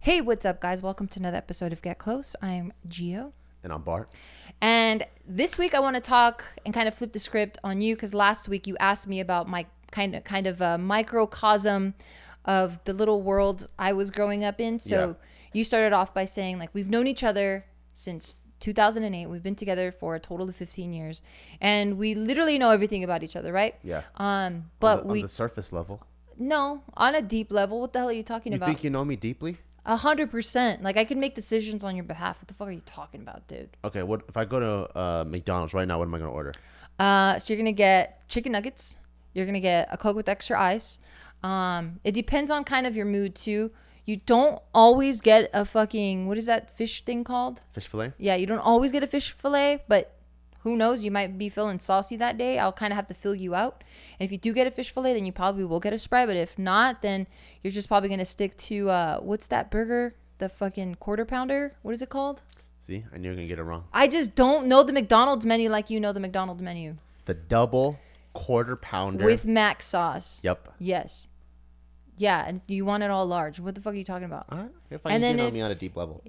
Hey, what's up, guys? Welcome to another episode of Get Close. I'm Gio. And I'm Bart. And this week I want to talk and kind of flip the script on you, because last week you asked me about my kind of a microcosm of the little world I was growing up in. So you started off by saying, like, we've known each other since 2008. We've been together for a total of 15 years. And we literally know everything about each other, right? Yeah. But on the surface level. No, on a deep level. What the hell are you talking about? You think you know me deeply? 100%. Like, I can make decisions on your behalf. What the fuck are you talking about, dude? Okay, what if I go to McDonald's right now? What am I gonna order? So you're gonna get chicken nuggets. You're gonna get a Coke with extra ice. It depends on kind of your mood too. You don't always get a fucking, what is that fish thing called? Fish fillet? Yeah, you don't always get a fish fillet, but who knows? You might be feeling saucy that day. I'll kind of have to fill you out. And if you do get a fish fillet, then you probably will get a Sprite. But if not, then you're just probably going to stick to, what's that burger? The fucking quarter pounder? What is it called? See, I knew you were going to get it wrong. I just don't know the McDonald's menu like you know the McDonald's menu. The double quarter pounder. With mac sauce. Yep. Yes. Yeah, and you want it all large. What the fuck are you talking about? All right. If I know me on a deep level.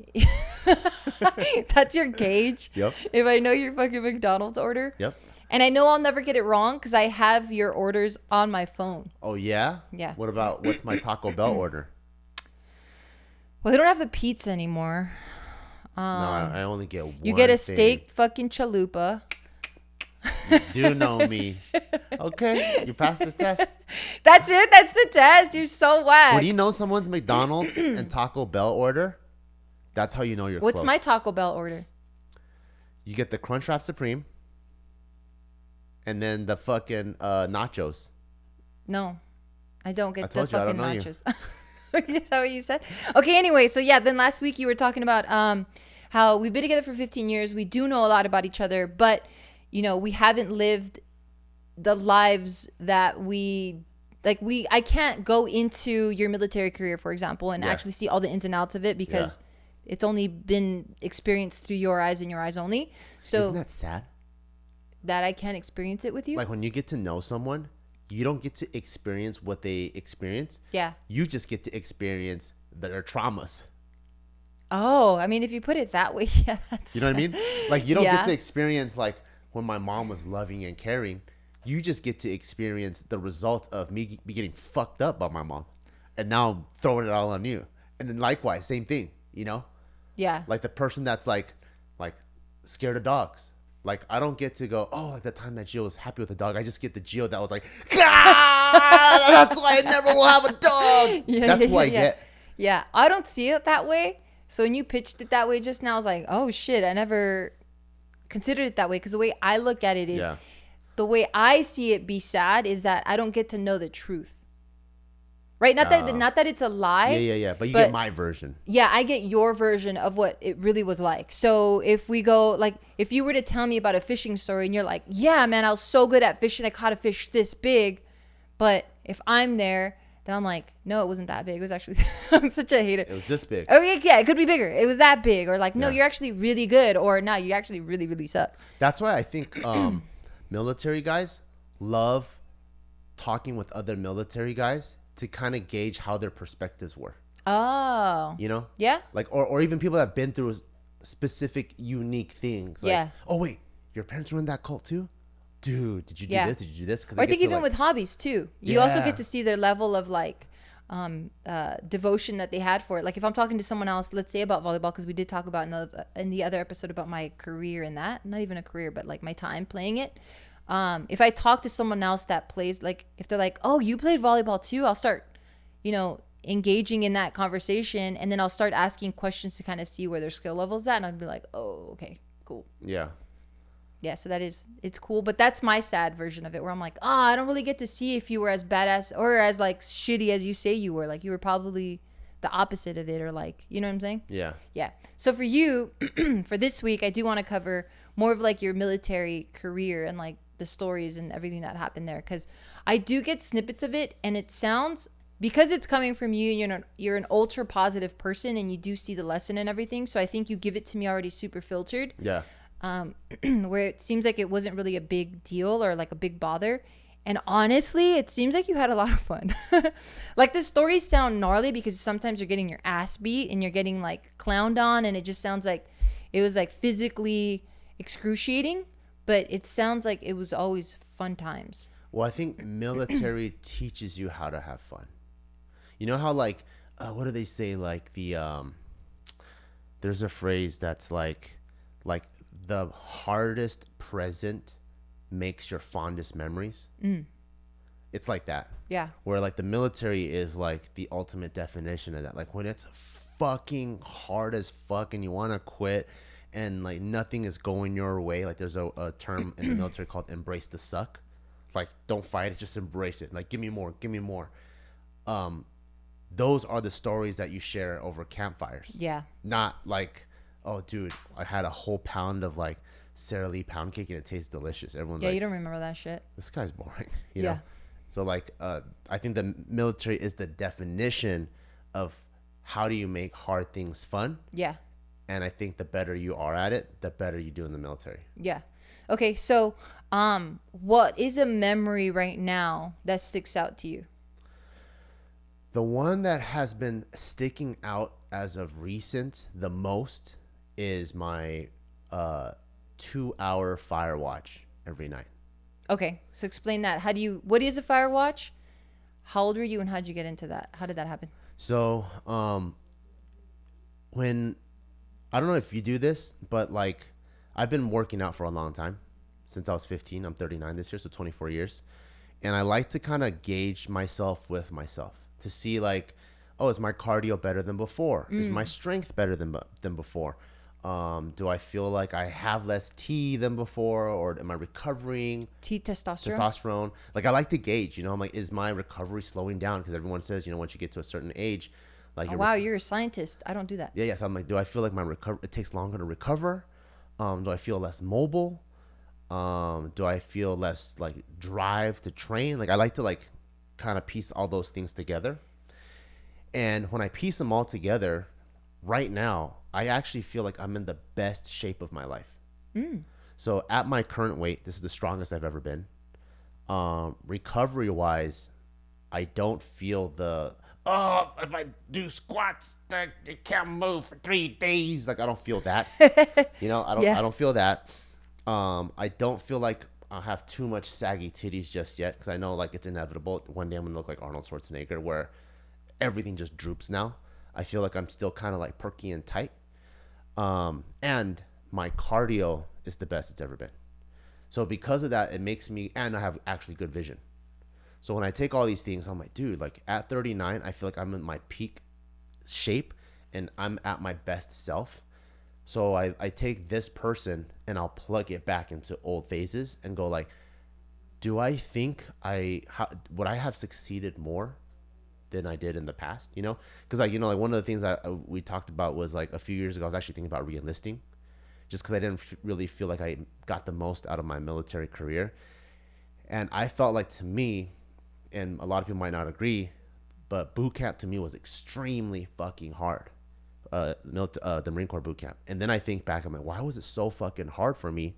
That's your gauge? Yep. If I know your fucking McDonald's order? Yep. And I know I'll never get it wrong because I have your orders on my phone. Oh, yeah? Yeah. What's my Taco Bell order? Well, they don't have the pizza anymore. No, I only get one. You get a thing. steak fucking chalupa. You do know me. Okay, you passed the test. That's it? That's the test? You're so whack. When you know someone's McDonald's and Taco Bell order, that's how you know you're What's close. my Taco Bell order? You get the Crunchwrap Supreme and then the fucking nachos. No, I don't get the I fucking don't know you. nachos. Is that what you said? Okay, anyway, so yeah, then last week you were talking about how we've been together for 15 years. We do know a lot about each other, but, you know, we haven't lived the lives that I can't go into your military career, for example, and actually see all the ins and outs of it because it's only been experienced through your eyes and your eyes only. So isn't that sad? That I can't experience it with you? Like when you get to know someone, you don't get to experience what they experience. Yeah. You just get to experience their traumas. Oh, I mean, if you put it that way, yeah, that's... You know what I mean? Like you don't get to experience like when my mom was loving and caring. You just get to experience the result of me be getting fucked up by my mom. And now I'm throwing it all on you. And then likewise, same thing, you know? Yeah. Like the person that's like scared of dogs. Like I don't get to go, oh, like the time that Gio was happy with the dog. I just get the Gio that was like, that's why I never will have a dog. That's who I get. Yeah, I don't see it that way. So when you pitched it that way just now, I was like, oh shit, I never considered it that way. Because the way I look at it is, the way I see it be sad is that I don't get to know the truth. Right? Not that it's a lie. Yeah. But you get my version. Yeah, I get your version of what it really was like. So if we go, like, if you were to tell me about a fishing story and you're like, yeah, man, I was so good at fishing. I caught a fish this big. But if I'm there, then I'm like, no, it wasn't that big. It was actually, I'm such a hater. It was this big. Oh, yeah, it could be bigger. It was that big. Or like, no, you're actually really good. Or no, you actually really, really suck. That's why I think military guys love talking with other military guys to kind of gauge how their perspectives were. Oh. You know? Yeah. Like, or even people that have been through specific, unique things. Like, oh, wait, your parents were in that cult too? Dude, did you do this? Did you do this? Or I think even with hobbies too. You also get to see their level of like devotion that they had for it. Like if I'm talking to someone else, let's say about volleyball, because we did talk about in the other episode about my career in that. Not even a career, but like my time playing it. If I talk to someone else that plays, like if they're like, oh, you played volleyball too, I'll start, engaging in that conversation, and then I'll start asking questions to kind of see where their skill level's at, and I'd be like, oh, okay, cool. Yeah, so it's cool, but that's my sad version of it, where I'm like, I don't really get to see if you were as badass or as like shitty as you say you were. Like you were probably the opposite of it, or like, you know what I'm saying? Yeah. So for you, for this week, I do want to cover more of like your military career and like the stories and everything that happened there, because I do get snippets of it, and it sounds, because it's coming from you, and you're an ultra positive person, and you do see the lesson and everything. So I think you give it to me already super filtered. Yeah. Where it seems like it wasn't really a big deal or like a big bother. And honestly, it seems like you had a lot of fun. Like the stories sound gnarly because sometimes you're getting your ass beat and you're getting like clowned on, and it just sounds like it was like physically excruciating, but it sounds like it was always fun times. Well, I think military teaches you how to have fun. You know how like, what do they say? Like there's a phrase that's like the hardest present makes your fondest memories. It's like that. Yeah. Where like the military is like the ultimate definition of that. Like when it's fucking hard as fuck and you want to quit and like nothing is going your way. Like there's a term in the military called embrace the suck. Like don't fight it, just embrace it. Like give me more, give me more. Those are the stories that you share over campfires. Yeah. Not like, oh dude, I had a whole pound of like Sara Lee pound cake and it tastes delicious. Everyone's like, you don't remember that shit. This guy's boring, you know? So like, I think the military is the definition of how do you make hard things fun. Yeah. And I think the better you are at it, the better you do in the military. Yeah. Okay. So, what is a memory right now that sticks out to you? The one that has been sticking out as of recent the most is my 2-hour fire watch every night. Okay, so explain that. What is a fire watch? How old were you and how'd you get into that? How did that happen? So, when, I don't know if you do this, but like I've been working out for a long time since I was 15. I'm 39 this year, so 24 years. And I like to kind of gauge myself with myself to see like, oh, is my cardio better than before? Is my strength better than before? Do I feel like I have less T than before, or am I recovering? Testosterone. Like I like to gauge, you know, I'm like, is my recovery slowing down? Because everyone says, you know, once you get to a certain age, like, you're a scientist. I don't do that. Yeah. So I'm like, do I feel like it takes longer to recover? Do I feel less mobile? Do I feel less like drive to train? Like I like to like kind of piece all those things together. And when I piece them all together, right now, I actually feel like I'm in the best shape of my life. So at my current weight, this is the strongest I've ever been. Recovery wise, I don't feel if I do squats, I can't move for 3 days. Like I don't feel that, you know, I don't feel that. I don't feel like I have too much saggy titties just yet. Cause I know like it's inevitable. One day I'm going to look like Arnold Schwarzenegger where everything just droops now. I feel like I'm still kind of like perky and tight. And my cardio is the best it's ever been. So because of that, it makes me, and I have actually good vision. So when I take all these things, I'm like, dude, like at 39, I feel like I'm in my peak shape and I'm at my best self. So I take this person and I'll plug it back into old phases and go like, do I think would I have succeeded more than I did in the past, you know? Because like, you know, like one of the things that we talked about was like a few years ago, I was actually thinking about re-enlisting just because I didn't really feel like I got the most out of my military career. And I felt like, to me, and a lot of people might not agree, but boot camp to me was extremely fucking hard. The Marine Corps boot camp. And then I think back, I'm like, why was it so fucking hard for me?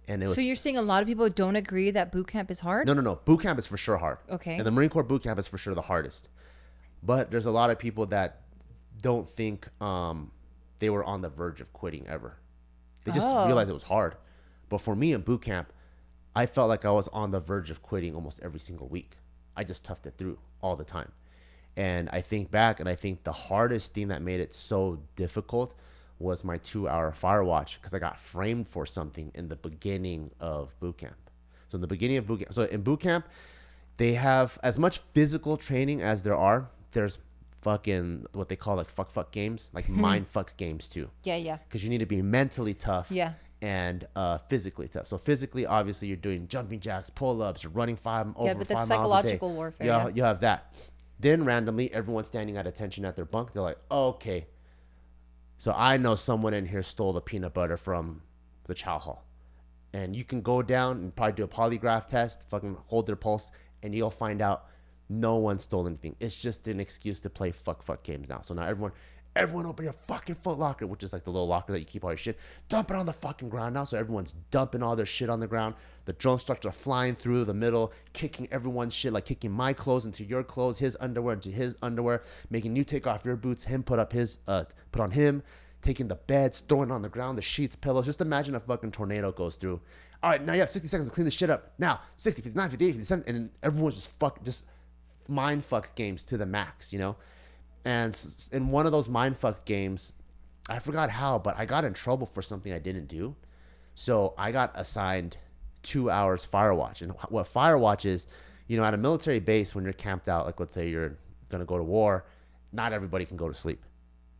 And it was. So you're saying a lot of people don't agree that boot camp is hard? No. Boot camp is for sure hard. Okay. And the Marine Corps boot camp is for sure the hardest. But there's a lot of people that don't think they were on the verge of quitting ever. They just realized it was hard. But for me in boot camp, I felt like I was on the verge of quitting almost every single week. I just toughed it through all the time. And I think back, and I think the hardest thing that made it so difficult was my 2-hour fire watch, because I got framed for something in the beginning of boot camp. So in the beginning of boot camp, so in boot camp, they have as much physical training as there's fucking what they call like fuck games, like mind fuck games too. Yeah. Because you need to be mentally tough. Yeah. And physically tough. So physically, obviously, you're doing jumping jacks, pull-ups, you're running 5 over 5 miles a day. Yeah, but that's psychological warfare. Yeah, you have that. Then randomly, everyone's standing at attention at their bunk. They're like, oh, okay. So I know someone in here stole the peanut butter from the chow hall. And you can go down and probably do a polygraph test, fucking hold their pulse, and you'll find out no one stole anything. It's just an excuse to play fuck games now. So now everyone open your fucking Foot Locker, which is like the little locker that you keep all your shit. Dump it on the fucking ground now. So everyone's dumping all their shit on the ground. The drill instructor flying through the middle, kicking everyone's shit, like kicking my clothes into your clothes, his underwear into his underwear, making you take off your boots, him put on him, taking the beds, throwing it on the ground, the sheets, pillows. Just imagine a fucking tornado goes through. All right, now you have 60 seconds to clean this shit up. Now, 60, 59, 58, 57, and everyone's just mind fuck games to the max, you know? And in one of those mind fuck games, I forgot how, but I got in trouble for something I didn't do. So I got assigned 2 hours fire watch. And what fire watch is, you know, at a military base, when you're camped out, like let's say you're going to go to war, not everybody can go to sleep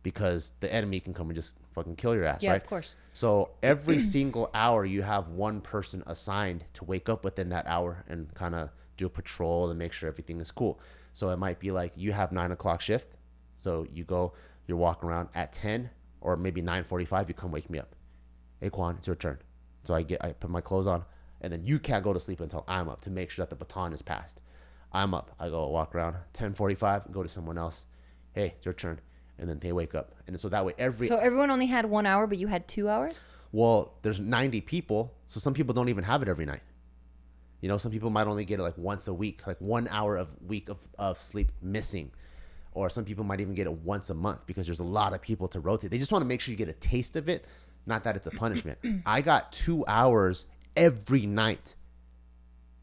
because the enemy can come and just fucking kill your ass, yeah, right? Of course. So every single hour you have one person assigned to wake up within that hour and kind of do a patrol and make sure everything is cool. So it might be like you have 9 o'clock shift. So you go, you're walking around at 10 or maybe 9:45, you come wake me up. Hey, Quan, it's your turn. So I put my clothes on, and then you can't go to sleep until I'm up to make sure that the baton is passed. I'm up. I go walk around 10:45, go to someone else. Hey, it's your turn. And then they wake up. And so that way So everyone only had 1 hour, but you had 2 hours? Well, there's 90 people. So some people don't even have it every night. You know, some people might only get it like once a week, like 1 hour a week of sleep missing. Or some people might even get it once a month because there's a lot of people to rotate. They just want to make sure you get a taste of it, not that it's a punishment. I got 2 hours every night.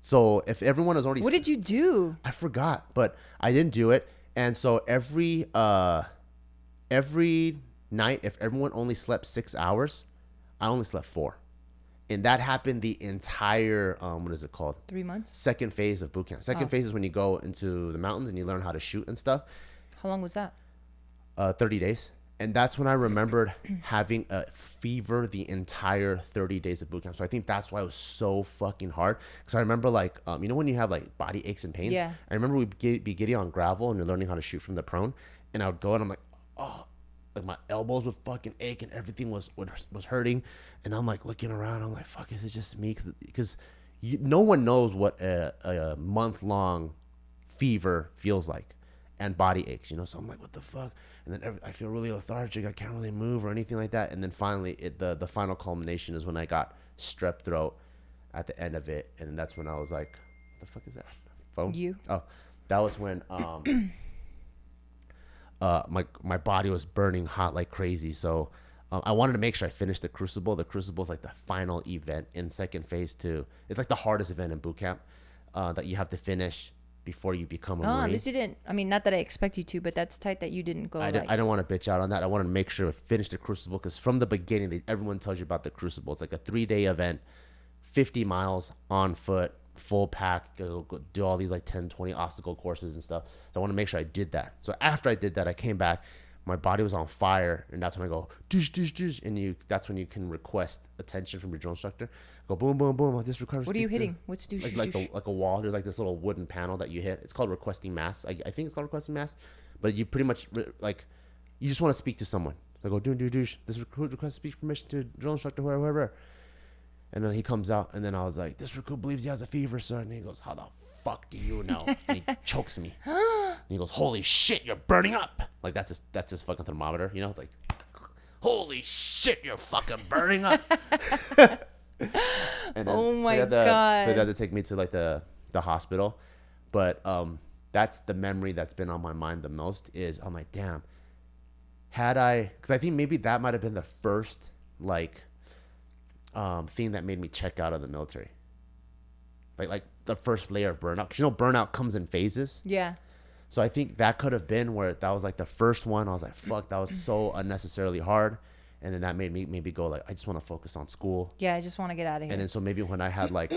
So if everyone is already... What did you do? I forgot, but I didn't do it. And so every night, if everyone only slept 6 hours, I only slept 4. And that happened the entire, what is it called? 3 months? Second phase of boot camp. Second phase is when you go into the mountains and you learn how to shoot and stuff. How long was that? 30 days. And that's when I remembered having a fever the entire 30 days of boot camp. So I think that's why it was so fucking hard. Because I remember like, you know when you have like body aches and pains? Yeah. I remember we'd be getting on gravel and you're learning how to shoot from the prone. And I would go and I'm like, oh, like my elbows would fucking ache and everything was hurting. And I'm like looking around. I'm like, fuck, is it just me? Because no one knows what a month-long fever feels like. And body aches, you know, so I'm like, what the fuck? And then I feel really lethargic. I can't really move or anything like that. And then finally, the final culmination is when I got strep throat at the end of it, and that's when I was like, "The fuck is that? Phone?" You? Oh, that was when my body was burning hot like crazy. So I wanted to make sure I finished the Crucible. The Crucible is like the final event in second phase 2. It's like the hardest event in boot camp that you have to finish before you become a Marine. At least you didn't. I mean, not that I expect you to, but that's tight that you didn't go. I don't want to bitch out on that. I wanted to make sure I finished the Crucible because from the beginning, everyone tells you about the Crucible. It's like a 3-day event, 50 miles on foot, full pack, go do all these like 10, 20 obstacle courses and stuff. So I want to make sure I did that. So after I did that, I came back. My body was on fire, and that's when I go douche, douche, douche, and that's when you can request attention from your drill instructor. Go boom, boom, boom. Like this requires. What are you hitting? What's douche? Like a wall. There's like this little wooden panel that you hit. It's called requesting mass. I think it's called requesting mass, but you pretty much like you just want to speak to someone. I go douche. This recruit requests speech permission to drill instructor, whoever. And then he comes out, and then I was like, this recruit believes he has a fever, sir. And he goes, how the fuck do you know? And he chokes me. And he goes, holy shit, you're burning up. Like, that's his fucking thermometer, you know? It's like, holy shit, you're fucking burning up. And then, oh, my God. So they had to take me to, like, the hospital. But that's the memory that's been on my mind the most is, I'm like, damn. Because I think maybe that might have been the first, like... thing that made me check out of the military, like the first layer of burnout, because you know burnout comes in phases. Yeah. So I think that could have been where that was like the first one. I was like, fuck, that was so unnecessarily hard, and then that made me maybe go like, I just want to focus on school. Yeah, I just want to get out of here. And then so maybe when I had like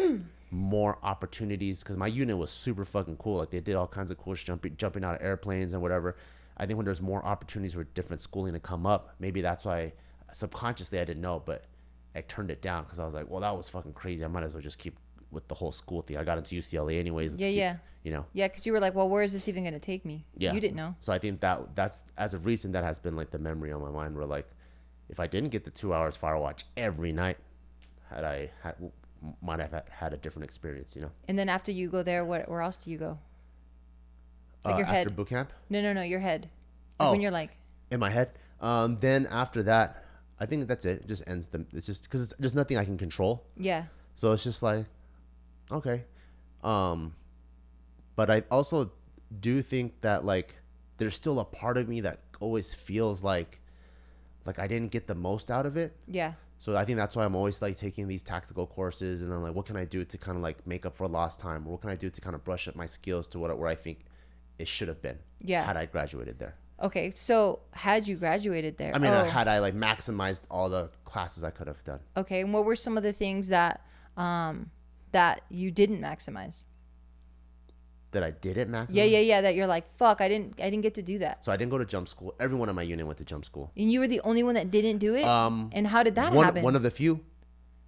more opportunities, because my unit was super fucking cool, like they did all kinds of cool jumping out of airplanes and whatever. I think when there's more opportunities for different schooling to come up, maybe that's why subconsciously I didn't know, but I turned it down because I was like, well, that was fucking crazy. I might as well just keep with the whole school thing. I got into UCLA anyways. Yeah. You know? Yeah, because you were like, well, where is this even going to take me? Yeah. You didn't know. So I think that's, as of recent, that has been like the memory on my mind where like, if I didn't get the 2 hours fire watch every night, might have had a different experience, you know? And then after you go there, where else do you go? Like your head. After boot camp? No, your head. Like when you're like... In my head? Then after that, I think that's it. It just ends them. It's just because there's nothing I can control. Yeah. So it's just like, okay. But I also do think that like there's still a part of me that always feels like I didn't get the most out of it. Yeah. So I think that's why I'm always like taking these tactical courses, and then like, what can I do to kind of like make up for lost time, or what can I do to kind of brush up my skills to where I think it should have been. Yeah. Had I graduated there. Okay, so had you graduated there? I mean, had I like maximized all the classes I could have done. Okay, and what were some of the things that that you didn't maximize? That I didn't maximize? Yeah. That you're like, fuck, I didn't get to do that. So I didn't go to jump school. Everyone in my unit went to jump school. And you were the only one that didn't do it? And how did that happen? One of the few.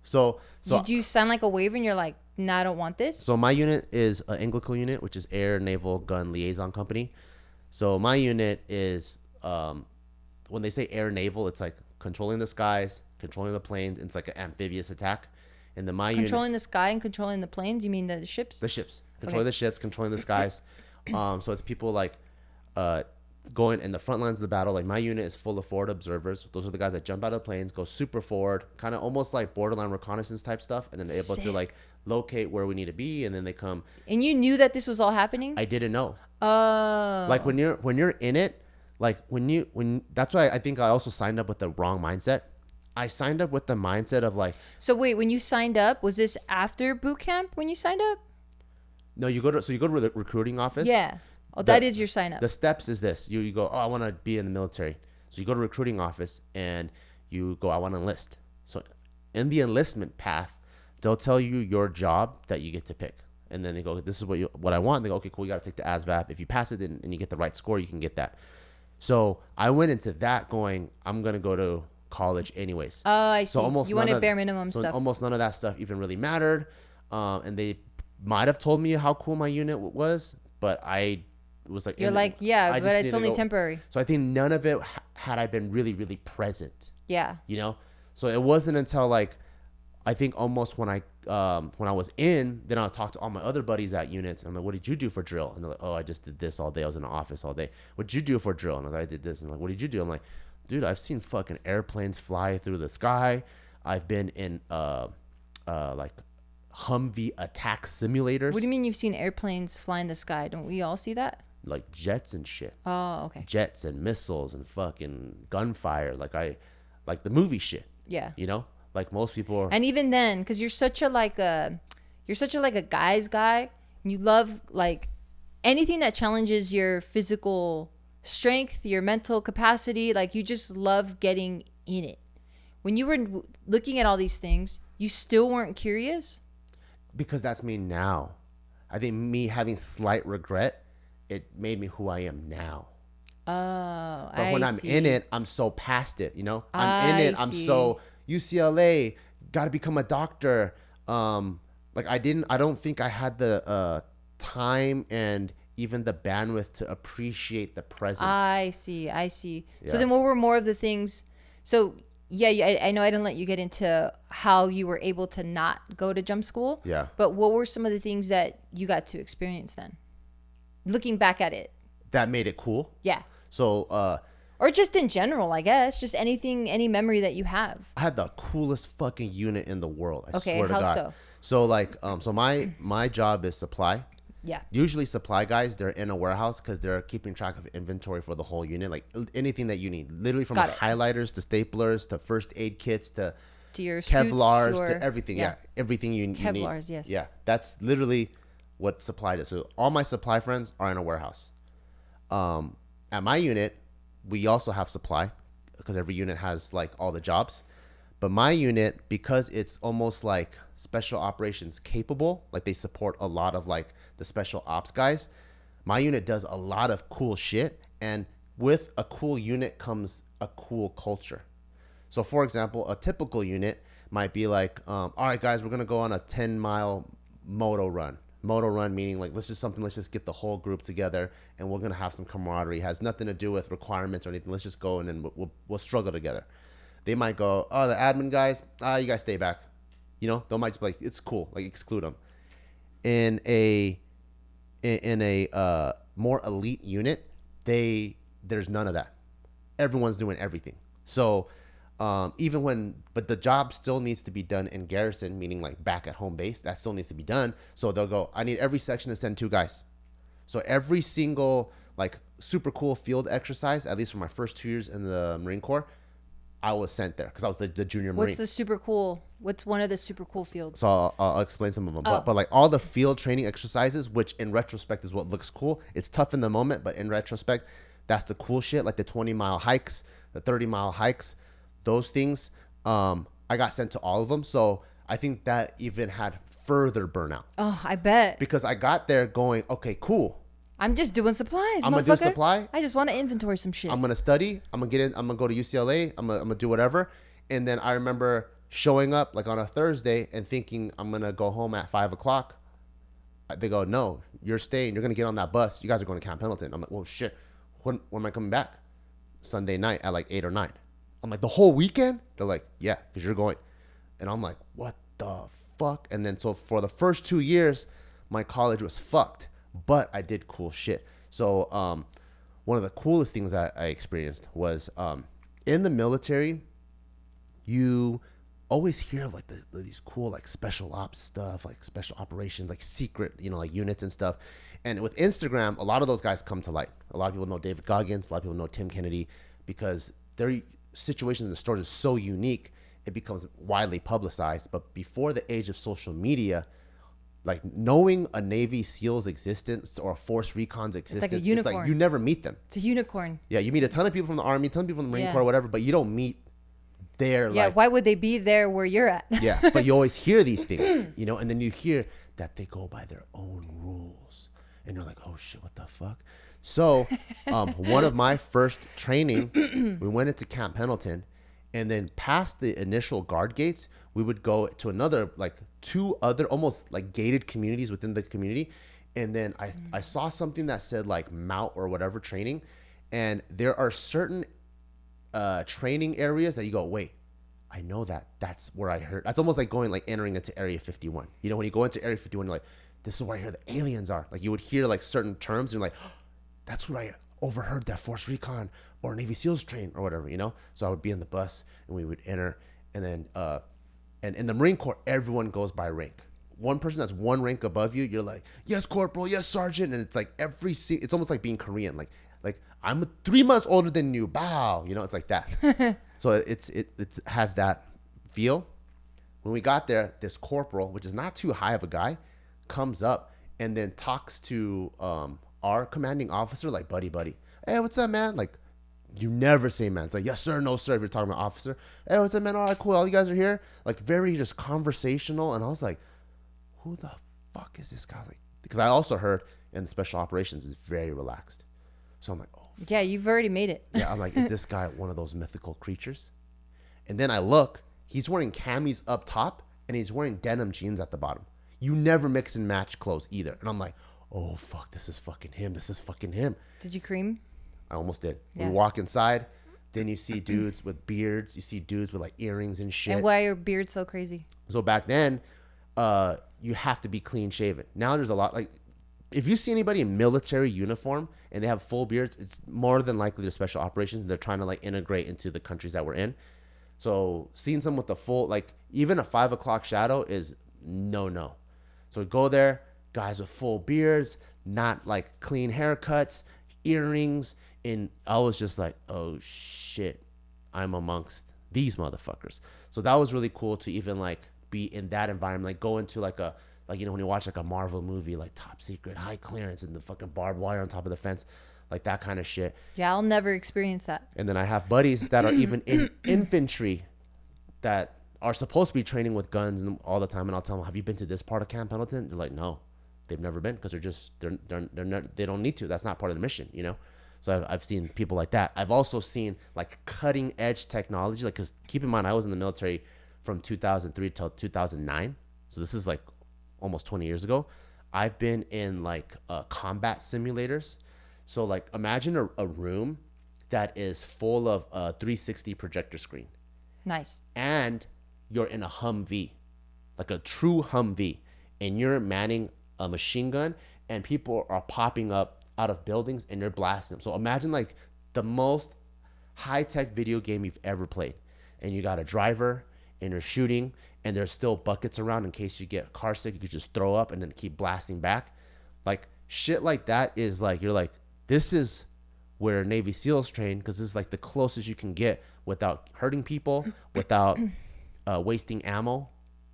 So did you sign like a waiver and you're like, nah, I don't want this? So my unit is an Anglico unit, which is Air Naval Gun Liaison Company. So my unit is, when they say air naval, it's like controlling the skies, controlling the planes. It's like an amphibious attack. And then controlling the sky and controlling the planes. You mean the ships? The ships, controlling the ships, controlling the skies. So it's people like going in the front lines of the battle. Like my unit is full of forward observers. Those are the guys that jump out of planes, go super forward, kind of almost like borderline reconnaissance type stuff, and then they're able to like locate where we need to be, and then they come. And you knew that this was all happening? I didn't know. Oh. Like when you're in it, like when that's why I think I also signed up with the wrong mindset. I signed up with the mindset of like. So wait, when you signed up, was this after boot camp when you signed up? No, you go to the recruiting office. Yeah. Oh, that is your sign up. The steps is this. You go, oh, I want to be in the military. So you go to recruiting office and you go, I want to enlist. So in the enlistment path, they'll tell you your job that you get to pick. And then they go, this is what I want. And they go, okay, cool. You got to take the ASVAB. If you pass it and you get the right score, you can get that. So I went into that going, I'm going to go to college anyways. Oh, I see. So you wanted bare minimum stuff. So almost none of that stuff even really mattered. And they might have told me how cool my unit was, but I was like, you're like, yeah, but it's only temporary. So I think none of it had I been really, really present. Yeah. You know? So it wasn't until like, I think almost when I was in, then I'll talk to all my other buddies at units. I'm like, what did you do for drill? And they're like, oh, I just did this all day. I was in the office all day. What did you do for drill? And I was like, I did this. And I'm like, what did you do? I'm like, dude, I've seen fucking airplanes fly through the sky. I've been in like Humvee attack simulators. What do you mean you've seen airplanes fly in the sky? Don't we all see that? Like jets and shit. Oh, okay. Jets and missiles and fucking gunfire. Like the movie shit. Yeah. You know? Like most people are. And even then, because you're such a guy's guy, and you love like anything that challenges your physical strength, your mental capacity, like you just love getting in it. When you were looking at all these things, you still weren't curious? Because that's me now. I think me having slight regret, it made me who I am now. Oh, but when I'm in it, I'm so past it, you know? I'm in it. I'm so UCLA, got to become a doctor. Like I don't think I had the time and even the bandwidth to appreciate the presence. I see. Yeah. So then what were more of the things? So yeah, I know I didn't let you get into how you were able to not go to jump school. Yeah. But what were some of the things that you got to experience then? Looking back at it. That made it cool? Yeah. So, or just in general, I guess. Just anything, any memory that you have. I had the coolest fucking unit in the world. I swear to how God. so? So like, so my job is supply. Yeah. Usually supply guys, they're in a warehouse because they're keeping track of inventory for the whole unit. Like anything that you need. Literally from highlighters to staplers to first aid kits to your Kevlars suits, to everything. Yeah. Everything you need. Kevlars, yes. Yeah. That's literally what supply does. So all my supply friends are in a warehouse. At my unit, we also have supply because every unit has like all the jobs. But my unit, because it's almost like special operations capable, like they support a lot of like the special ops guys. My unit does a lot of cool shit. And with a cool unit comes a cool culture. So for example, a typical unit might be like, all right, guys, we're going to go on a 10-mile moto run. Moto run meaning like, let's just get the whole group together and we're going to have some camaraderie. It has nothing to do with requirements or anything. Let's just go and then we'll struggle together. They might go, oh, the admin guys, you guys stay back. You know, they might just be like, it's cool, like exclude them. In a more elite unit, there's none of that. everyone's doing everything. So but the job still needs to be done in garrison, meaning like back at home base. That still needs to be done. So they'll go, I need every section to send 2 guys. So every single like super cool field exercise, at least for my first 2 years in the Marine Corps, I was sent there because I was the junior Marine. What's one of the super cool fields? So I'll explain some of them. But like all the field training exercises, which in retrospect is what looks cool. It's tough in the moment, but in retrospect, that's the cool shit. Like the 20-mile hikes, the 30-mile hikes, those things. I got sent to all of them. So I think that even had further burnout. Oh, I bet. Because I got there going, okay, cool. I'm just doing supplies. I'm gonna do supply. I just want to inventory some shit. I'm gonna study. I'm gonna get in. I'm gonna go to UCLA. I'm gonna do whatever. And then I remember showing up like on a Thursday and thinking I'm gonna go home at 5:00. They go, no, you're staying. You're gonna get on that bus. You guys are going to Camp Pendleton. I'm like, well, shit. When am I coming back? Sunday night at like 8 or 9. I'm like, the whole weekend? They're like, yeah, because you're going. And I'm like, what the fuck? And then so for the first 2 years, my college was fucked. But I did cool shit. So one of the coolest things I experienced was in the military, you always hear like these cool like special ops stuff, like special operations, like secret, like units and stuff. And with Instagram, a lot of those guys come to light. A lot of people know David Goggins. A lot of people know Tim Kennedy because their situations and stories are so unique, it becomes widely publicized. But before the age of social media, like knowing a Navy SEAL's existence or a Force Recon's existence, it's like a unicorn. It's like you never meet them. It's a unicorn. Yeah, you meet a ton of people from the Army, a ton of people from the Marine Corps, whatever, but you don't meet their why would they be there where you're at? Yeah, but you always hear these things, and then you hear that they go by their own rules. And you're like, oh shit, what the fuck? So one of my first training, we went into Camp Pendleton, and then past the initial guard gates, we would go to another, like 2 other almost like gated communities within the community. And then I saw something that said like MOUT or whatever training. And there are certain training areas that you go, wait, I know that. That's where I heard. That's almost like going, like entering into Area 51. When you go into Area 51, you're like, this is where I hear the aliens are. Like you would hear like certain terms and you're like, oh, that's where I overheard that Force Recon or Navy SEALs train or whatever, So I would be in the bus and we would enter. And then, and in the Marine Corps, everyone goes by rank. One person that's one rank above you, you're like, yes, Corporal, yes, Sergeant. And it's like it's almost like being Korean. Like I'm 3 months older than you. Bow. It's like that. So it has that feel. When we got there, this corporal, which is not too high of a guy, comes up and then talks to our commanding officer, like buddy. Hey, what's up, man? Like, you never say man. It's like, yes, sir, no, sir, if you're talking about officer. Hey, what's up, man? All right, cool. All you guys are here. Like, very just conversational. And I was like, who the fuck is this guy? Like, because I also heard in the special operations is very relaxed. So I'm like, oh. Yeah, you've already made it. Yeah, I'm like, is this guy one of those mythical creatures? And then I look, he's wearing camis up top and he's wearing denim jeans at the bottom. You never mix and match clothes either. And I'm like, oh, fuck, this is fucking him. This is fucking him. Did you cream? I almost did. Yeah. We walk inside. Then you see dudes with beards. You see dudes with like earrings and shit. And why are beards so crazy? So back then, you have to be clean shaven. Now there's a lot like, if you see anybody in military uniform and they have full beards, it's more than likely they're special operations and they're trying to like integrate into the countries that we're in. So seeing someone with a full, like even a 5 o'clock shadow is no. So we go there, guys with full beards, not like clean haircuts, earrings. And I was just like, oh shit, I'm amongst these motherfuckers. So that was really cool to even like be in that environment, like go into like a, like, when you watch like a Marvel movie, like top secret, high clearance and the fucking barbed wire on top of the fence, like that kind of shit. Yeah, I'll never experience that. And then I have buddies that are even in infantry that are supposed to be training with guns and all the time. And I'll tell them, have you been to this part of Camp Pendleton? They're like, no, they've never been because they don't need to. That's not part of the mission, So I've seen people like that. I've also seen like cutting edge technology, like, because keep in mind, I was in the military from 2003 till 2009. So this is like almost 20 years ago. I've been in like combat simulators. So like imagine a room that is full of a 360 projector screen. Nice. And you're in a Humvee, like a true Humvee, and you're manning a machine gun and people are popping up out of buildings and you're blasting them. So imagine like the most high-tech video game you've ever played. And you got a driver and you're shooting and there's still buckets around in case you get car sick. You could just throw up and then keep blasting back. Like shit like that is like, you're like, this is where Navy SEALs train, because this is like the closest you can get without hurting people, without wasting ammo.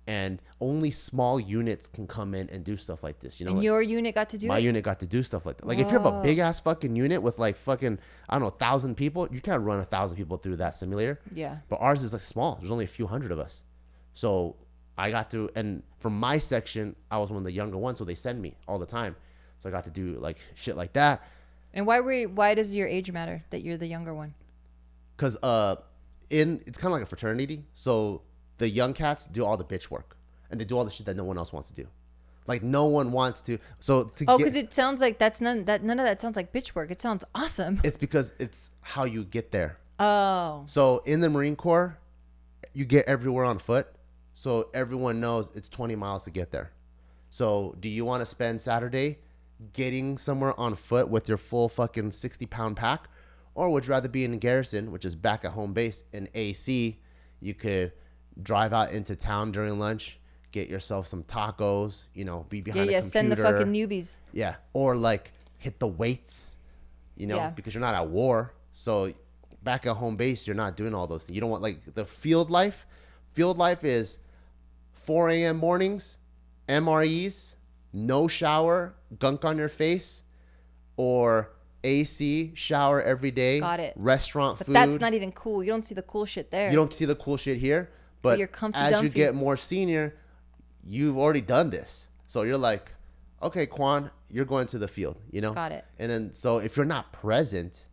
And only small units can come in and do stuff like this. You know, and like your unit got to do my unit got to do stuff like that. Like if you have a big ass fucking unit with like fucking, I don't know, 1,000 people, you can't run 1,000 people through that simulator. Yeah. But ours is like small. There's only a few hundred of us. So I got to, and from my section, I was one of the younger ones, so they send me all the time. So I got to do like shit like that. And why does your age matter that you're the younger one? Because it's kind of like a fraternity. So the young cats do all the bitch work, and they do all the shit that no one else wants to do. Like no one wants to. So because it sounds like none of that sounds like bitch work. It sounds awesome. It's because it's how you get there. Oh. So in the Marine Corps, you get everywhere on foot. So everyone knows it's 20 miles to get there. So do you want to spend Saturday getting somewhere on foot with your full fucking 60-pound pack, or would you rather be in garrison, which is back at home base in AC? You could drive out into town during lunch, get yourself some tacos, you know, be behind a computer. Send the fucking newbies. Yeah, or like hit the weights, you know, because you're not at war. So back at home base, you're not doing all those things. You don't want like the field life. Field life is 4 a.m. mornings, MREs, no shower, gunk on your face, or AC, shower every day. Got it. Restaurant but food. That's not even cool. You don't see the cool shit there. You don't see the cool shit here. But you're comfy as dumpy. you get more senior, you've already done this. So you're like, okay, Quan, you're going to the field, you know? Got it. And then, so if you're not present,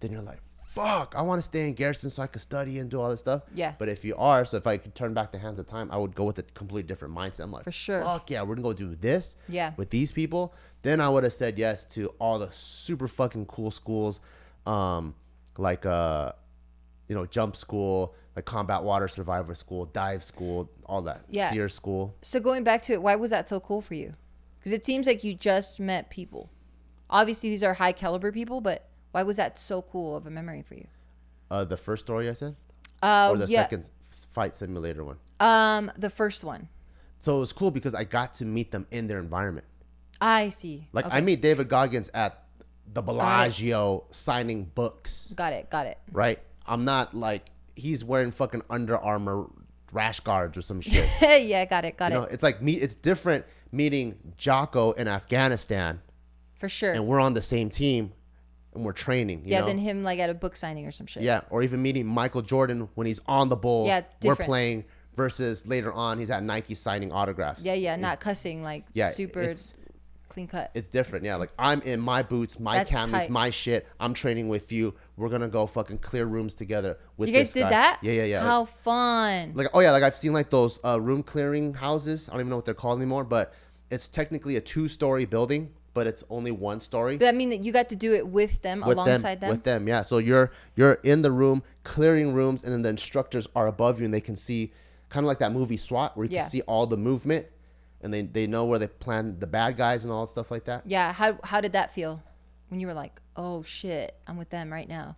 then you're like, fuck, I want to stay in garrison so I can study and do all this stuff. Yeah. But if you are, so if I could turn back the hands of time, I would go with a completely different mindset. I'm like, for sure. Fuck yeah, we're going to go do this with these people. Then I would have said yes to all the super fucking cool schools, like, you know, jump school, like combat water survivor school, dive school, all that. Yeah. SEER school. So going back to it, why was that so cool for you? Because it seems like you just met people. Obviously, these are high caliber people, but why was that so cool of a memory for you? The first story I said? Or the second fight simulator one? The first one. So it was cool because I got to meet them in their environment. I see. Like I meet David Goggins at the Bellagio signing books. Got it. Right? I'm not like he's wearing fucking Under Armour rash guards or some shit. Yeah, got it. You know, it's like it's different meeting Jocko in Afghanistan. For sure. And we're on the same team and we're training. You know? Than him like at a book signing or some shit. Yeah, or even meeting Michael Jordan when he's on the Bulls. Yeah, we're playing versus later on he's at Nike signing autographs. Yeah, not cussing, like super clean cut. It's different, yeah. Like I'm in my boots, my camis, my shit. I'm training with you. We're gonna go fucking clear rooms together with you guys this did guy. that? Yeah. How fun! Like like I've seen like those room clearing houses. I don't even know what they're called anymore, but it's technically a 2-story building, but it's only 1 story. Does that mean that you got to do it with them, alongside them? With them, yeah. So you're in the room clearing rooms, and then the instructors are above you, and they can see kind of like that movie SWAT, where you can see all the movement, and they know where they plan the bad guys and all stuff like that. Yeah. How did that feel when you were like, oh shit, I'm with them right now?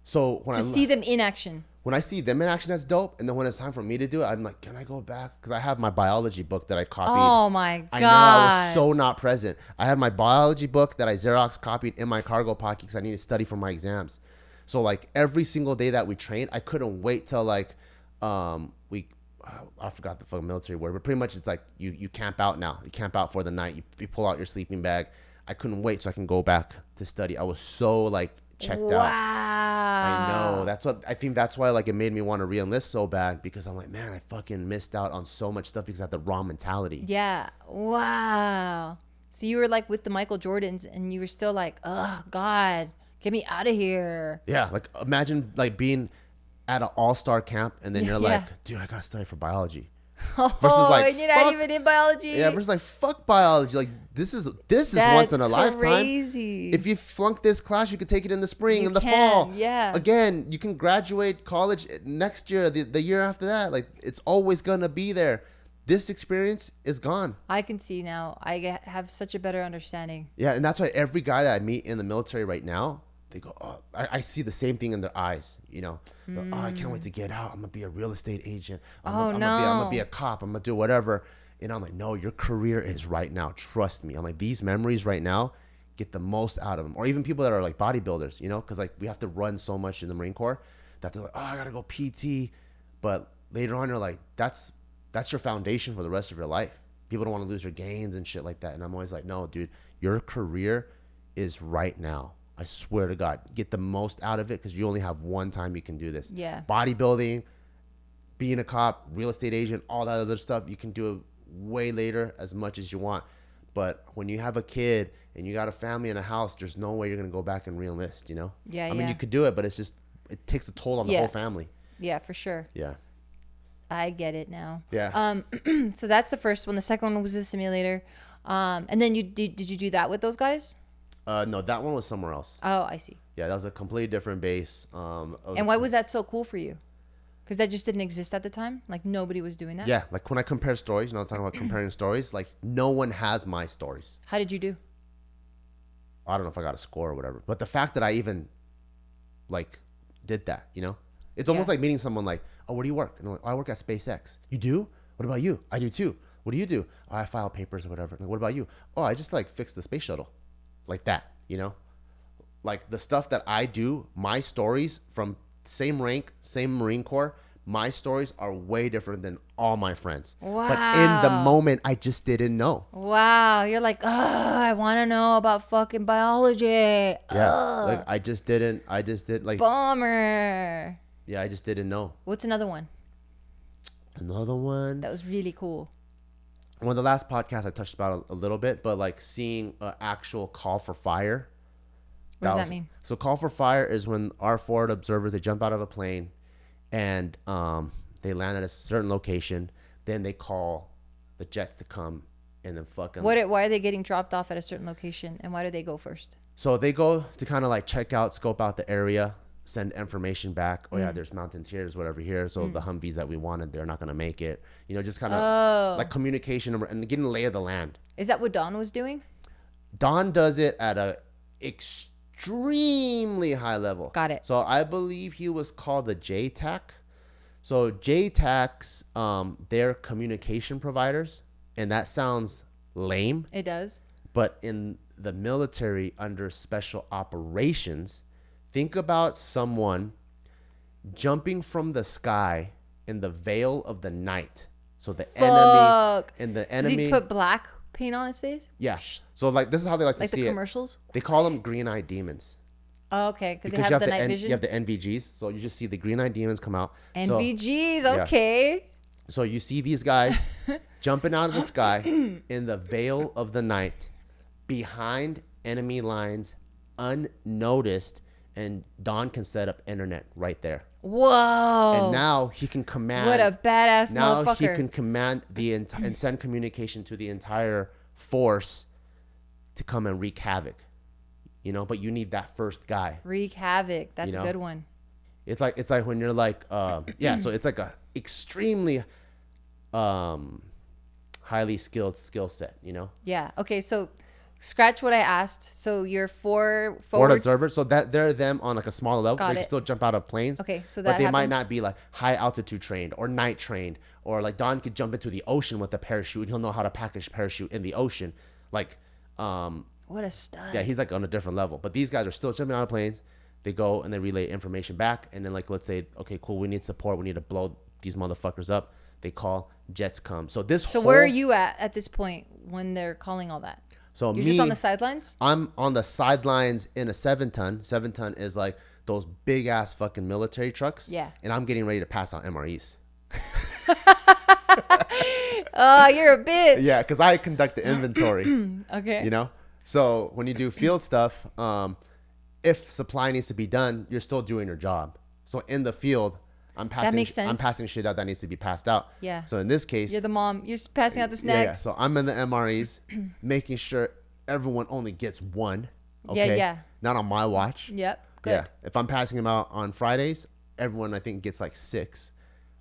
So when to see them in action. When I see them in action, that's dope. And then when it's time for me to do it, I'm like, can I go back? Because I have my biology book that I copied. Oh my God. I know I was so not present. I had my biology book that I Xerox copied in my cargo pocket because I need to study for my exams. So like every single day that we trained, I couldn't wait till like I forgot the fucking military word, but pretty much it's like you camp out now. You camp out for the night. You pull out your sleeping bag. I couldn't wait so I can go back to study. I was so like checked out. I know. That's why like it made me want to re-enlist so bad, because I'm like, man, I fucking missed out on so much stuff because I had the wrong mentality. Yeah. Wow. So you were like with the Michael Jordans and you were still like, oh God, get me out of here. Yeah. Like imagine like being at an all-star camp and then you're like, dude, I gotta study for biology. Versus like, and you're not even in biology. Yeah, versus like fuck biology. Like this is once in a lifetime. Crazy. If you flunk this class, you could take it in the spring and the fall. Yeah. Again, you can graduate college next year, the year after that. Like it's always gonna be there. This experience is gone. I can see now. I have such a better understanding. Yeah, and that's why every guy that I meet in the military right now, they go, oh, I see the same thing in their eyes, you know. Oh, I can't wait to get out. I'm gonna be a real estate agent. I'm gonna be a cop. I'm gonna do whatever. And I'm like, no, your career is right now. Trust me. I'm like, these memories right now, get the most out of them. Or even people that are like bodybuilders, you know, because like we have to run so much in the Marine Corps that they're like, oh, I gotta go PT. But later on, you're like, that's your foundation for the rest of your life. People don't want to lose their gains and shit like that. And I'm always like, no, dude, your career is right now. I swear to God, get the most out of it because you only have one time you can do this. Yeah. Bodybuilding, being a cop, real estate agent, all that other stuff, you can do it way later as much as you want. But when you have a kid and you got a family and a house, there's no way you're going to go back and re-enlist, you know? Yeah, I mean, you could do it, but it's just, it takes a toll on the whole family. Yeah, for sure. Yeah. I get it now. Yeah. So that's the first one. The second one was the simulator. And then did you do that with those guys? No, that one was somewhere else. Oh, I see. Yeah, that was a completely different base. And why was that so cool for you? Because that just didn't exist at the time? Like, nobody was doing that? Yeah, like when I compare stories, you know, I'm talking about comparing stories, like no one has my stories. How did you do? I don't know if I got a score or whatever, but the fact that I even like did that, you know, it's almost like meeting someone like, oh, where do you work? And I'm like, oh, I work at SpaceX. You do? What about you? I do too. What do you do? Oh, I file papers or whatever. Like, what about you? Oh, I just like fix the space shuttle. Like that, you know, like the stuff that I do, my stories from same rank, same Marine Corps, my stories are way different than all my friends. Wow. But in the moment, I just didn't know. Wow. You're like, oh, I want to know about fucking biology. Yeah. Ugh. Like I just did like. Bummer. Yeah, I just didn't know. What's another one? Another one. That was really cool. Well, the last podcast I touched about a little bit, but like seeing an actual call for fire. What does that mean? So call for fire is when our forward observers, they jump out of a plane and they land at a certain location. Then they call the jets to come and then fucking. Why are they getting dropped off at a certain location and why do they go first? So they go to kind of like check out, scope out the area, send information back. Oh yeah, there's mountains here, there's whatever here. So the Humvees that we wanted, they're not going to make it. You know, just kind of like communication and getting the lay of the land. Is that what Don was doing? Don does it at a extremely high level. Got it. So I believe he was called the JTAC. So JTACs, they're communication providers, and that sounds lame. It does. But in the military under special operations, think about someone jumping from the sky in the veil of the night. So the enemy. Does he put black paint on his face? Yeah. So like this is how they like to see it. Like the commercials? They call them green-eyed demons. Oh, okay, because they have the night vision. You have the NVGs, so you just see the green-eyed demons come out. NVGs, okay. Yeah. So you see these guys jumping out of the sky in the veil of the night, behind enemy lines, unnoticed, and Don can set up internet right there. Whoa! And now he can command. What a badass now motherfucker! Now he can command and send communication to the entire force to come and wreak havoc. You know, but you need that first guy. Wreak havoc. That's a good one. It's like when you're like, yeah. So it's like a extremely highly skilled skill set. You know. Yeah. Okay. So scratch what I asked. So you're forward observers. So that they're them on like a smaller level. They can still jump out of planes. Okay. So but they might not be like high altitude trained or night trained, or like Don could jump into the ocean with a parachute. He'll know how to package parachute in the ocean. Like what a stud. Yeah, he's like on a different level. But these guys are still jumping out of planes. They go and they relay information back. And then like, let's say, okay, cool, we need support. We need to blow these motherfuckers up. They call, jets come. So where are you at this point when they're calling all that? So you're just on the sidelines? I'm on the sidelines in a 7-ton. 7-ton is like those big ass fucking military trucks. Yeah. And I'm getting ready to pass out MREs. Oh, you're a bitch. Yeah, because I conduct the inventory. Okay. You know? So when you do field stuff, if supply needs to be done, you're still doing your job. So in the field, I'm passing shit out that needs to be passed out. Yeah. So in this case, you're the mom. You're passing out the snacks. Yeah. So I'm in the MREs, making sure everyone only gets one. Okay. Yeah. Not on my watch. Yep. Good. Yeah. If I'm passing them out on Fridays, everyone I think gets like 6.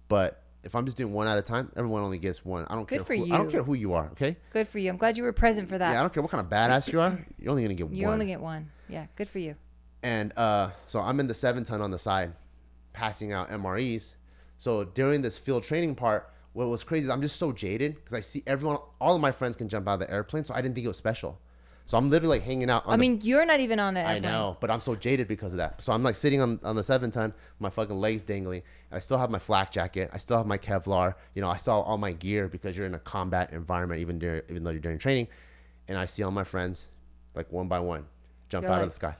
But if I'm just doing one at a time, everyone only gets one. I don't care who you are. Okay. Good for you. I'm glad you were present for that. Yeah. I don't care what kind of badass you are. You're only gonna get one. You only get one. Yeah. Good for you. And so I'm in the 7-ton on the side, passing out MREs. So during this field training part, what was crazy is I'm just so jaded because I see all of my friends can jump out of the airplane, so I didn't think it was special. So I'm literally like hanging out. You're not even on it. I know, but I'm so jaded because of that. So I'm like sitting on the 7-ton, my fucking legs dangling. And I still have my flak jacket. I still have my Kevlar. You know, I still have all my gear because you're in a combat environment, even though you're during training. And I see all my friends, like one by one, jump out of the sky.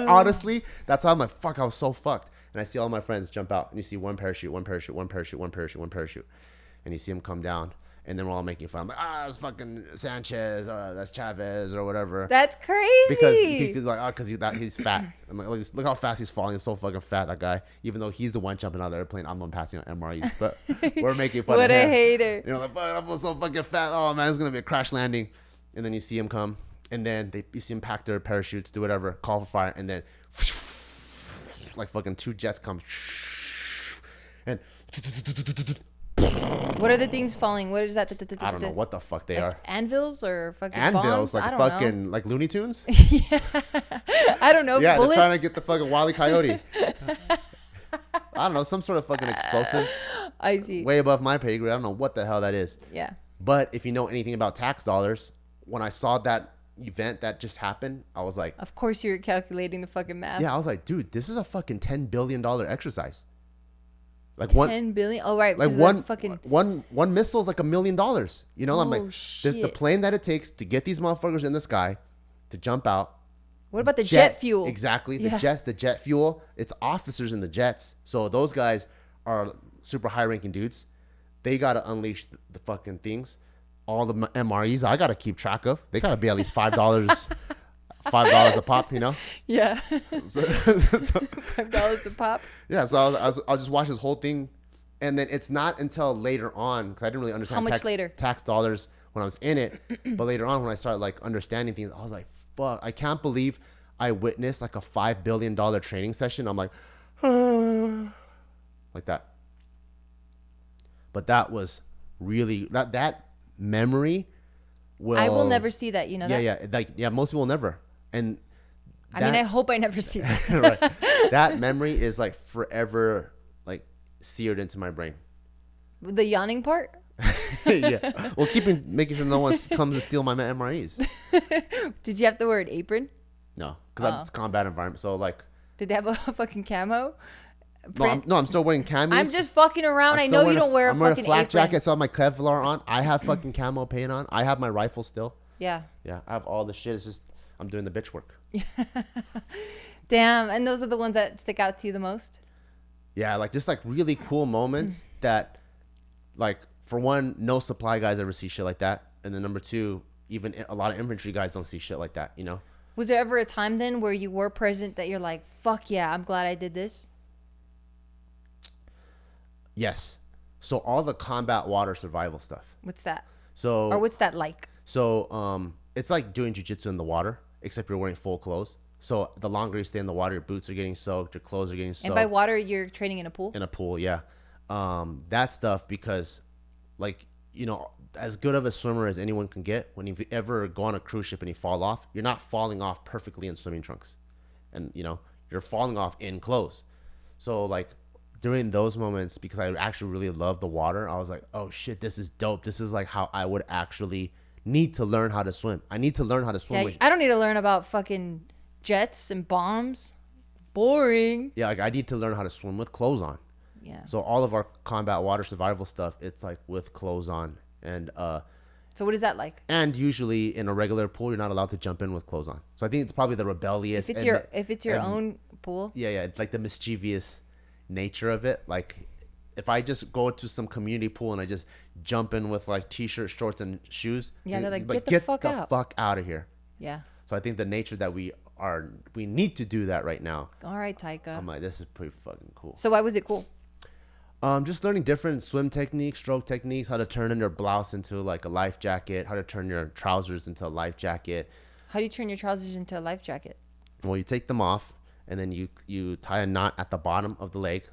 Honestly, that's how I'm like, fuck, I was so fucked. And I see all my friends jump out, and you see one parachute, one parachute, one parachute, one parachute, one parachute, and you see them come down. And then we're all making fun. I'm like, that's fucking Sanchez, or that's Chavez, or whatever. That's crazy. Because he's fat. I'm like, look how fast he's falling. He's so fucking fat, that guy. Even though he's the one jumping out of the airplane, I'm the one passing out MREs. But we're making fun of him. What a hater. You know, like, fuck, I'm so fucking fat. Oh, man, it's going to be a crash landing. And then you see him come. And then you see him pack their parachutes, do whatever, call for fire. And then, like fucking 2 jets come. And... What are the things falling? What is that? I don't know what the fuck they are. Anvils or fucking anvils, bombs? like fucking like Looney Tunes. Yeah, I don't know. Yeah, bullets? They're trying to get the fucking Wile E. Coyote. I don't know, some sort of fucking explosives. I see. Way above my pay grade. I don't know what the hell that is. Yeah. But if you know anything about tax dollars, when I saw that event that just happened, I was like, of course you're calculating the fucking math. Yeah, I was like, dude, this is a fucking $10 billion exercise. Like 10 billion. Oh right, like one missile is like $1 million. You know, I'm like, shit. There's the plane that it takes to get these motherfuckers in the sky to jump out. What about the jet fuel? Exactly, the jets, the jet fuel. It's officers in the jets, so those guys are super high-ranking dudes. They gotta unleash the fucking things. All the MREs I gotta keep track of. They gotta be at least $5. $5 a pop, you know? Yeah. So $5 a pop. Yeah, so I'll just watch this whole thing, and then it's not until later on, because I didn't really understand tax dollars when I was in it, but later on when I started like understanding things, I was like, fuck, I can't believe I witnessed like a $5 billion training session. I'm like, like that. But that was really, that memory I will never see that, you know that? Yeah, most people never. And I hope I never see that. Right. That memory is like forever like seared into my brain. The yawning part? Yeah. Well, making sure no one comes to steal my MREs. Did you have to wear an apron? No, because it's combat environment. So like, did they have a fucking camo? No, I'm still wearing camis. I'm just fucking around. I know you don't wear a fucking apron. I'm wearing a flak jacket, so I have my Kevlar on. I have fucking camo paint on. I have my rifle still. Yeah. Yeah, I have all the shit. It's just I'm doing the bitch work. Damn, and those are the ones that stick out to you the most? Yeah, like just like really cool moments that, like, for one, no supply guys ever see shit like that, and then number two, even a lot of infantry guys don't see shit like that. You know. Was there ever a time then where you were present that you're like, fuck yeah, I'm glad I did this? Yes. So all the combat water survival stuff. What's that? Or what's that like? So it's like doing jiu-jitsu in the water, except you're wearing full clothes. So the longer you stay in the water, your boots are getting soaked, your clothes are getting soaked. And by water, you're training in a pool? In a pool, yeah. That stuff, because, like, you know, as good of a swimmer as anyone can get, when you ever go on a cruise ship and you fall off, you're not falling off perfectly in swimming trunks. And, you know, you're falling off in clothes. So, like, during those moments, because I actually really love the water, I was like, oh shit, this is dope. This is like how I would actually need to learn how to swim. I need to learn how to swim. Yeah, I don't need to learn about fucking jets and bombs. Boring. Yeah, like I need to learn how to swim with clothes on. Yeah. So all of our combat water survival stuff, it's like with clothes on. And so what is that like? And usually in a regular pool, you're not allowed to jump in with clothes on. So I think it's probably the rebellious. If it's your own pool. Yeah, it's like the mischievous nature of it. Like if I just go to some community pool and I just jump in with like t-shirts, shorts, and shoes, yeah, they're like, get the fuck out of here. Yeah. So I think the nature that we need to do that right now. All right, Taika. I'm like, this is pretty fucking cool. So why was it cool? Just learning different swim techniques, stroke techniques, how to turn in your blouse into like a life jacket, how to turn your trousers into a life jacket. How do you turn your trousers into a life jacket? Well, you take them off, and then you tie a knot at the bottom of the leg,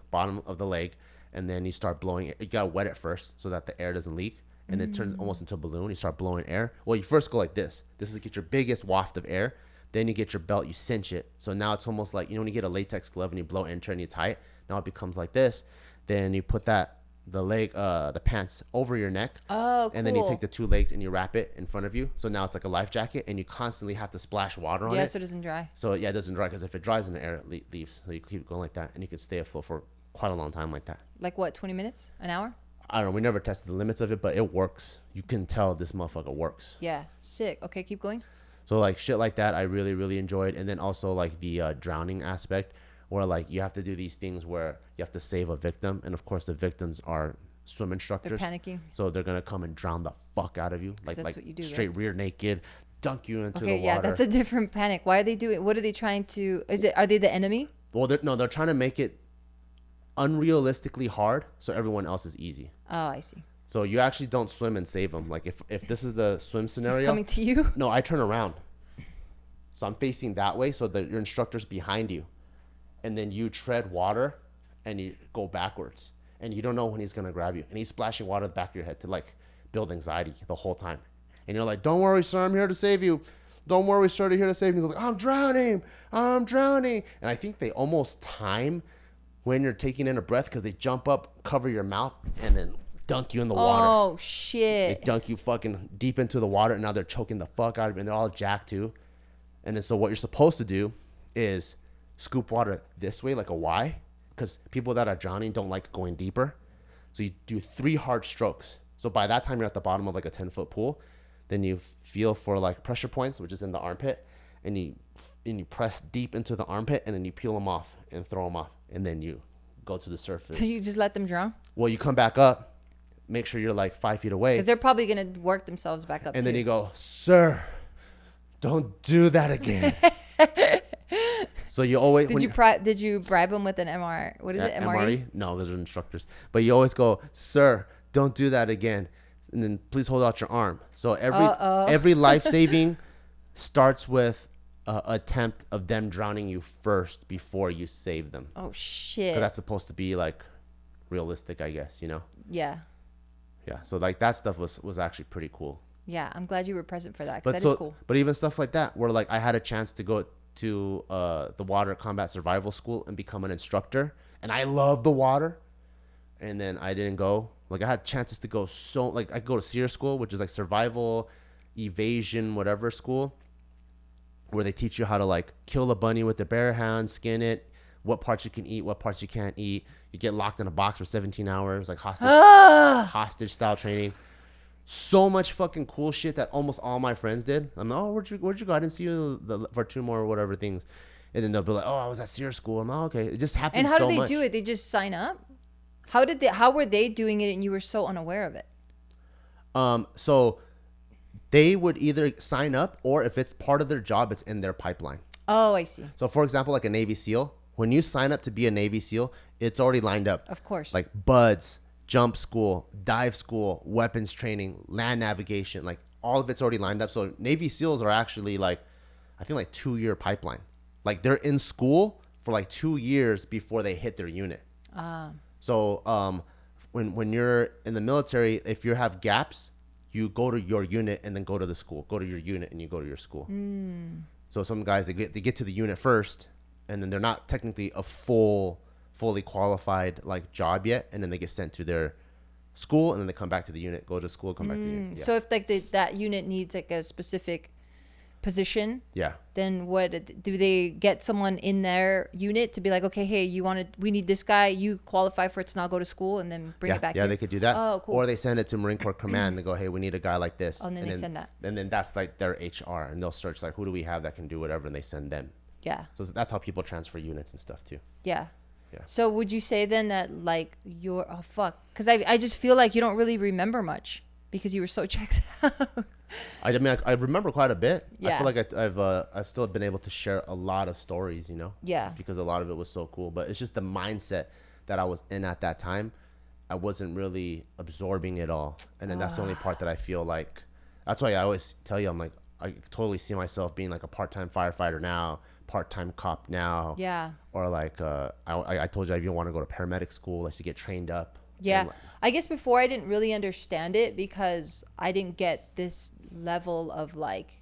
and then you start blowing it. You gotta wet it first so that the air doesn't leak, and it turns almost into a balloon. You start blowing air. Well, you first go like this. This is to get your biggest waft of air. Then you get your belt, you cinch it. So now it's almost like, when you get a latex glove and you blow enter and you tie it, now it becomes like this. Then you put the pants over your neck. Oh, cool. And then you take the 2 legs and you wrap it in front of you. So now it's like a life jacket, and you constantly have to splash water on it. Yeah, so it doesn't dry. So yeah, it doesn't dry, because if it dries in the air, it leaves. So you keep going like that, and you can stay afloat for quite a long time like that. Like what, 20 minutes? An hour? I don't know. We never tested the limits of it, but it works. You can tell this motherfucker works. Yeah, sick. Okay, keep going. So like shit like that, I really, really enjoyed. And then also like the drowning aspect, where like you have to do these things where you have to save a victim. And of course the victims are swim instructors. They're panicking. So they're going to come and drown the fuck out of you. Like that's what you do, straight right? rear naked, dunk you into the water. Yeah, that's a different panic. Why are they doing, what are they trying to, are they the enemy? Well, they're trying to make it unrealistically hard so everyone else is easy. Oh, I see. So you actually don't swim and save them. Like if this is the swim scenario. He's coming to you? No, I turn around. So I'm facing that way so that your instructor's behind you. And then you tread water and you go backwards. And you don't know when he's going to grab you. And he's splashing water in the back of your head to like build anxiety the whole time. And you're like, don't worry, sir, I'm here to save you. Don't worry, sir, I'm here to save you. And he goes, I'm drowning. And I think they almost time when you're taking in a breath, because they jump up, cover your mouth, and then dunk you in the water. Oh, shit. They dunk you fucking deep into the water, and now they're choking the fuck out of you, and they're all jacked too. And then so what you're supposed to do is scoop water this way like a Y, because people that are drowning don't like going deeper. So you do 3 hard strokes. So by that time you're at the bottom of like a 10-foot pool. Then you feel for like pressure points, which is in the armpit, and you press deep into the armpit, and then you peel them off and throw them off, and then you go to the surface. So you just let them drown? Well, you come back up, make sure you're like 5 feet away. Because they're probably going to work themselves back up. And then you go, sir, don't do that again. So you always did you bribe them with an MR? What is it? MRE? No, those are instructors. But you always go, sir, don't do that again. And then please hold out your arm. So every life saving starts with an attempt of them drowning you first before you save them. Oh shit! Because that's supposed to be like realistic, I guess. Yeah. Yeah. So like that stuff was actually pretty cool. Yeah, I'm glad you were present for that, because that is cool. But even stuff like that, where like I had a chance to go to the water combat survival school and become an instructor, and I love the water, and then I didn't go. Like I had chances to go, so like I go to SEER school, which is like survival, evasion, whatever school, where they teach you how to like kill a bunny with the bare hand, skin it, what parts you can eat, what parts you can't eat. You get locked in a box for 17 hours, like hostage style training. So much fucking cool shit that almost all my friends did. I'm like, oh, where'd you go? I didn't see you for 2 more or whatever things. And then they'll be like, oh, I was at SEER school. I'm like, oh, okay. It just happens so much. And how do they do it? They just sign up? How were they doing it and you were so unaware of it? So they would either sign up, or if it's part of their job, it's in their pipeline. Oh, I see. So for example, like a Navy SEAL, when you sign up to be a Navy SEAL, it's already lined up. Of course. Like BUDS, jump school, dive school, weapons training, land navigation, like all of it's already lined up. So Navy SEALs are actually like, I think like 2-year pipeline. Like they're in school for like 2 years before they hit their unit. So when you're in the military, if you have gaps, you go to your unit and then go to the school. Go to your unit and you go to your school. So some guys, they get to the unit first, and then they're not technically a fully qualified like job yet, and then they get sent to their school, and then they come back to the unit, go to school, come back to the unit. Yeah. So if like that unit needs like a specific position, then what do they get someone in their unit to be like, okay, hey, we need this guy, you qualify for it, so now go to school, and then bring it back here? Yeah, they could do that. Oh, cool. Or they send it to Marine Corps Command and go, hey, we need a guy like this. Oh, and then they send that. And then that's like their HR, and they'll search like, who do we have that can do whatever, and they send them. Yeah. So that's how people transfer units and stuff too. Yeah. Yeah. So would you say then that like because I just feel like you don't really remember much because you were so checked out. I mean, I remember quite a bit. Yeah. I feel like I've still been able to share a lot of stories, Yeah. because a lot of it was so cool. But it's just the mindset that I was in at that time. I wasn't really absorbing it all. And then that's the only part that I feel like, that's why I always tell you, I'm like, I totally see myself being like a part-time firefighter now, part-time cop now. Yeah. Or like, I told you I even want to go to paramedic school, like to get trained up. Yeah. I guess before I didn't really understand it because I didn't get this level of like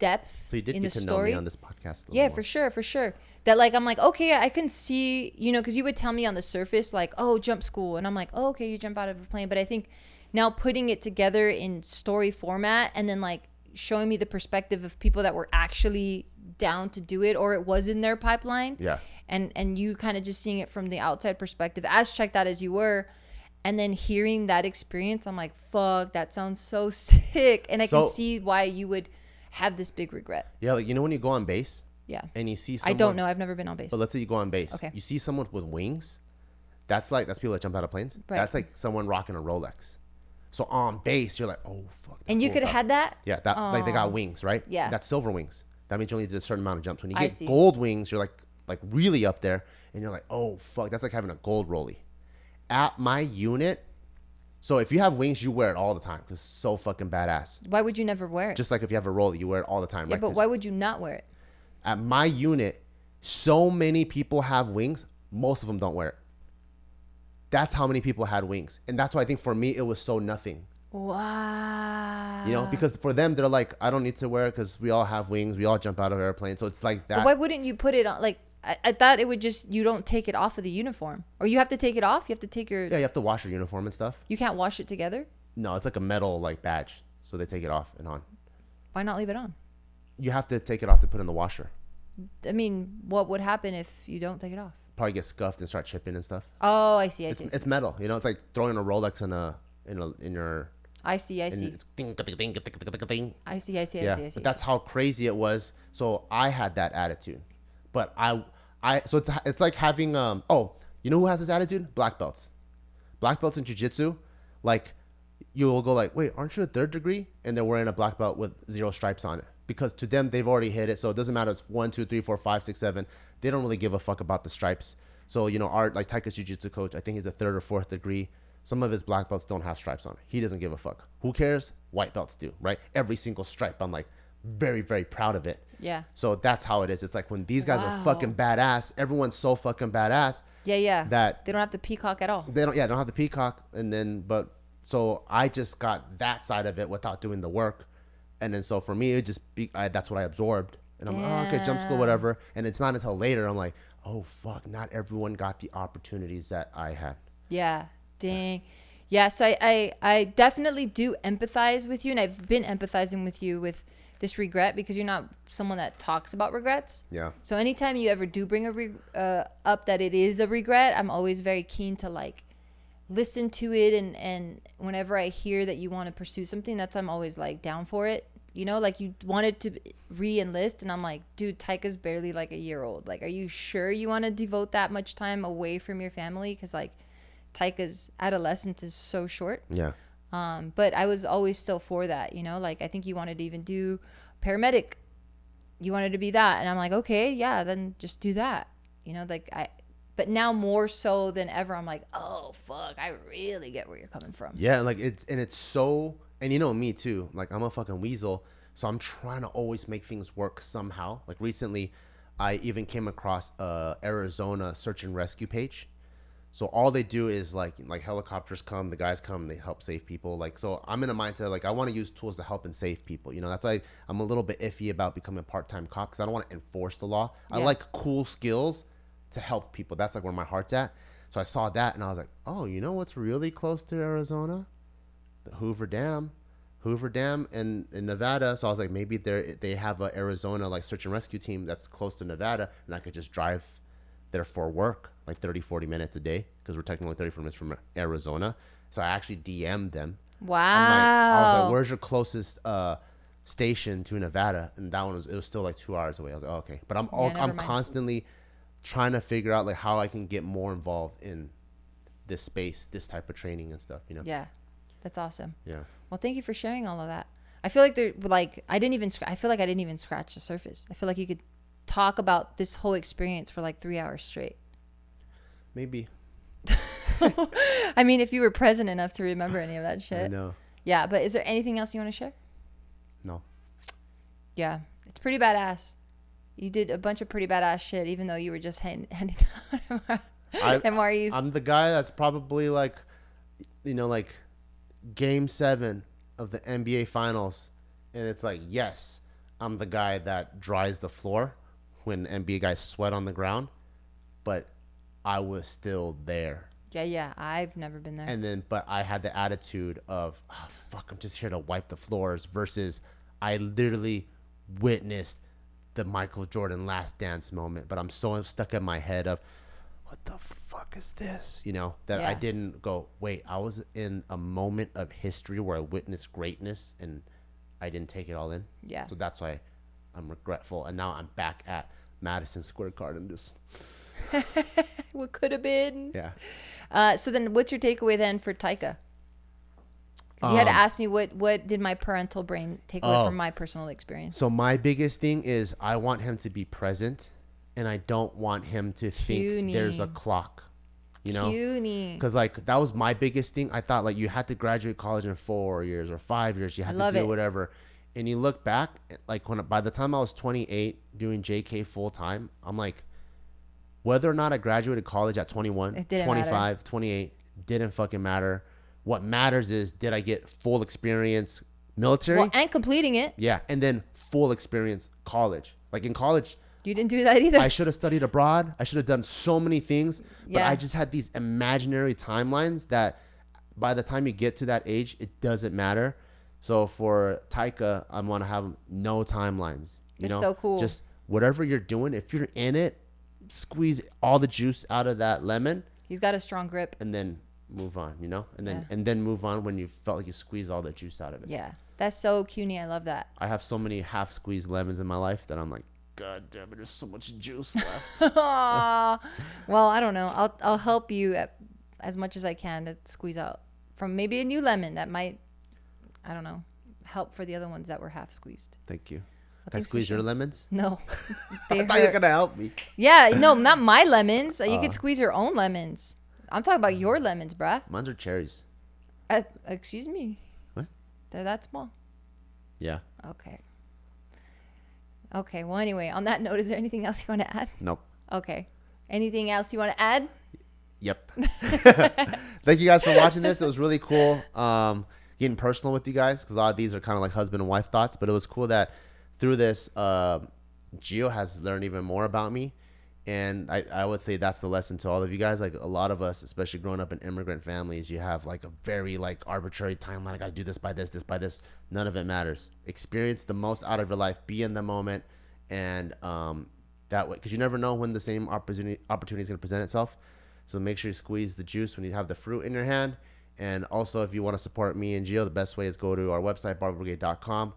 depth So you did in the get to story. know me on this podcast. Yeah, more. for sure. That like I'm like, okay, I can see, you know, because you would tell me on the surface like, oh, jump school, and I'm like, oh, okay, you jump out of a plane. But I think now putting it together in story format and then like showing me the perspective of people that were actually down to do it, or it was in their pipeline. Yeah. And you kind of just seeing it from the outside perspective, as checked out as you were. And then hearing that experience, I'm like, fuck, that sounds so sick. And I can see why you would have this big regret. Yeah, like, you know when you go on base? Yeah. And you see someone. I don't know. I've never been on base. But let's say you go on base. Okay. You see someone with wings. That's people that jump out of planes. Right. That's like someone rocking a Rolex. So on base, you're like, oh, fuck. And you could have had that? Yeah, like they got wings, right? Yeah. That's silver wings. That means you only did a certain amount of jumps. When you I get see. gold wings, you're like really up there. And you're like, oh, fuck. That's like having a gold rollie. At my unit, so if you have wings, you wear it all the time because it's so fucking badass. Why would you never wear it? Just like if you have a rollie, you wear it all the time, yeah, right? but why would you not wear it? At my unit, so many people have wings. Most of them don't wear it. That's how many people had wings. And that's why I think for me, it was so nothing. Wow. You know, because for them, they're like, I don't need to wear it because we all have wings. We all jump out of airplanes. So it's like that. But why wouldn't you put it on? Like, I thought it would just, you don't take it off of the uniform. Or you have to take it off? You have to take your... Yeah, you have to wash your uniform and stuff. You can't wash it together? No, it's like a metal like badge. So they take it off and on. Why not leave it on? You have to take it off to put in the washer. I mean, what would happen if you don't take it off? Probably get scuffed and start chipping and stuff. Oh, I see. It's metal. You know, it's like throwing a Rolex in your... I see. It's ding, ding, ding, ding, ding, ding. I see. But that's how crazy it was. So I had that attitude. But so it's like having you know who has this attitude? Black belts. Black belts in jiu-jitsu, like you'll go like, wait, aren't you a third degree? And they're wearing a black belt with 0 stripes on it. Because to them they've already hit it. So it doesn't matter if it's 1, 2, 3, 4, 5, 6, 7. They don't really give a fuck about the stripes. So, you know, like Taika's jiu-jitsu coach, I think he's a 3rd or 4th degree. Some of his black belts don't have stripes on it. He doesn't give a fuck. Who cares? White belts do, right? Every single stripe, I'm like very, very proud of it. Yeah. So that's how it is. It's like when these guys are fucking badass, everyone's so fucking badass. Yeah. That they don't have to peacock at all. They don't have the peacock. And then, so I just got that side of it without doing the work. And then so for me, it just that's what I absorbed. And I'm like, oh, okay, jump school, whatever. And it's not until later I'm like, oh, fuck, not everyone got the opportunities that I had. Yeah. Dang. Yeah, so I definitely do empathize with you, and I've been empathizing with you with this regret because you're not someone that talks about regrets. Yeah. So anytime you ever do bring up that it is a regret, I'm always very keen to like listen to it, and whenever I hear that you want to pursue something, I'm always like down for it. You know, like you wanted to re-enlist, and I'm like, dude, Taika's barely like a year old. Like, are you sure you want to devote that much time away from your family? Because like Taika's adolescence is so short. Yeah. But I was always still for that, you know, like I think you wanted to even do paramedic. You wanted to be that. And I'm like, okay, yeah, then just do that. You know, like but now more so than ever, I'm like, oh, fuck, I really get where you're coming from. Yeah. Like it's so, and you know me too, like I'm a fucking weasel. So I'm trying to always make things work somehow. Like recently, I even came across a Arizona search and rescue page. So all they do is like helicopters come, the guys come, they help save people. Like, so I'm in a mindset like I want to use tools to help and save people. You know, that's why I'm a little bit iffy about becoming a part-time cop because I don't want to enforce the law. Yeah. I like cool skills to help people. That's like where my heart's at. So I saw that and I was like, oh, you know what's really close to Arizona? The Hoover Dam in Nevada. So I was like, maybe they have a Arizona like search and rescue team that's close to Nevada, and I could just drive there for work like 30-40 minutes a day because we're technically 34 minutes from Arizona. So I actually DM'd them. Wow. I was like, where's your closest station to Nevada? And that one it was still like 2 hours away. I was like, oh, okay. But I'm constantly trying to figure out like how I can get more involved in this space, this type of training and stuff, you know? Yeah. That's awesome. Yeah. Well, thank you for sharing all of that. I feel like I didn't even scratch the surface. I feel like you could talk about this whole experience for like 3 hours straight. Maybe. I mean, if you were present enough to remember any of that shit. I know. Yeah, but is there anything else you want to share? No. Yeah, it's pretty badass. You did a bunch of pretty badass shit, even though you were just handing out MREs. I'm the guy that's probably like, you know, like Game 7 of the NBA Finals, and it's like, yes, I'm the guy that dries the floor when NBA guys sweat on the ground, but I was still there. Yeah. I've never been there. And then, but I had the attitude of, oh, fuck, I'm just here to wipe the floors, versus I literally witnessed the Michael Jordan Last Dance moment, but I'm so stuck in my head of, what the fuck is this? You know, that I didn't go, wait, I was in a moment of history where I witnessed greatness and I didn't take it all in. Yeah. So that's why I'm regretful. And now I'm back at Madison Square Garden just... What could have been. Yeah. So then what's your takeaway then for Taika? You had to ask me what did my parental brain take away from my personal experience. So my biggest thing is I want him to be present, and I don't want him to think there's a clock. You know? Because like that was my biggest thing. I thought like you had to graduate college in 4 years or 5 years. You had to do whatever. And you look back, like by the time I was 28 doing JK full time, I'm like, whether or not I graduated college at 21, 25, 28, didn't fucking matter. What matters is, did I get full experience military? Well, and completing it. Yeah. And then full experience college. Like in college, you didn't do that either. I should have studied abroad. I should have done so many things. But I just had these imaginary timelines that by the time you get to that age, it doesn't matter. So for Taika, I want to have no timelines. You know? So cool. Just whatever you're doing, if you're in it, squeeze all the juice out of that lemon. He's got a strong grip. And then move on, you know? And then move on when you felt like you squeezed all the juice out of it. Yeah. That's so CUNY. I love that. I have so many half squeezed lemons in my life that I'm like, God damn it, there's so much juice left. Well, I don't know. I'll help you as much as I can to squeeze out from maybe a new lemon that might, I don't know, help for the other ones that were half squeezed. Thank you. Can I squeeze your lemons? No. I thought you were going to help me. Yeah, no, not my lemons. You could squeeze your own lemons. I'm talking about your lemons, bruh. Mine are cherries. Excuse me. What? They're that small? Yeah. Okay, well, anyway, on that note, is there anything else you want to add? Nope. Okay. Anything else you want to add? Yep. Thank you guys for watching this. It was really cool getting personal with you guys, because a lot of these are kind of like husband and wife thoughts, but it was cool that through this, Gio has learned even more about me. And I would say that's the lesson to all of you guys. Like a lot of us, especially growing up in immigrant families, you have like a very like arbitrary timeline. I got to do this by this by this. None of it matters. Experience the most out of your life. Be in the moment. And that way, because you never know when the same opportunity is going to present itself. So make sure you squeeze the juice when you have the fruit in your hand. And also, if you want to support me and Gio, the best way is go to our website, barbellbrigade.com.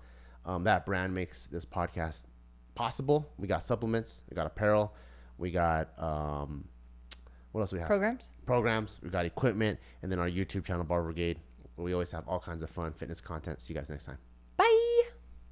That brand makes this podcast possible. We got supplements. We got apparel. We got, what else do we have? Programs. We got equipment. And then our YouTube channel, Barbell Brigade, where we always have all kinds of fun fitness content. See you guys next time.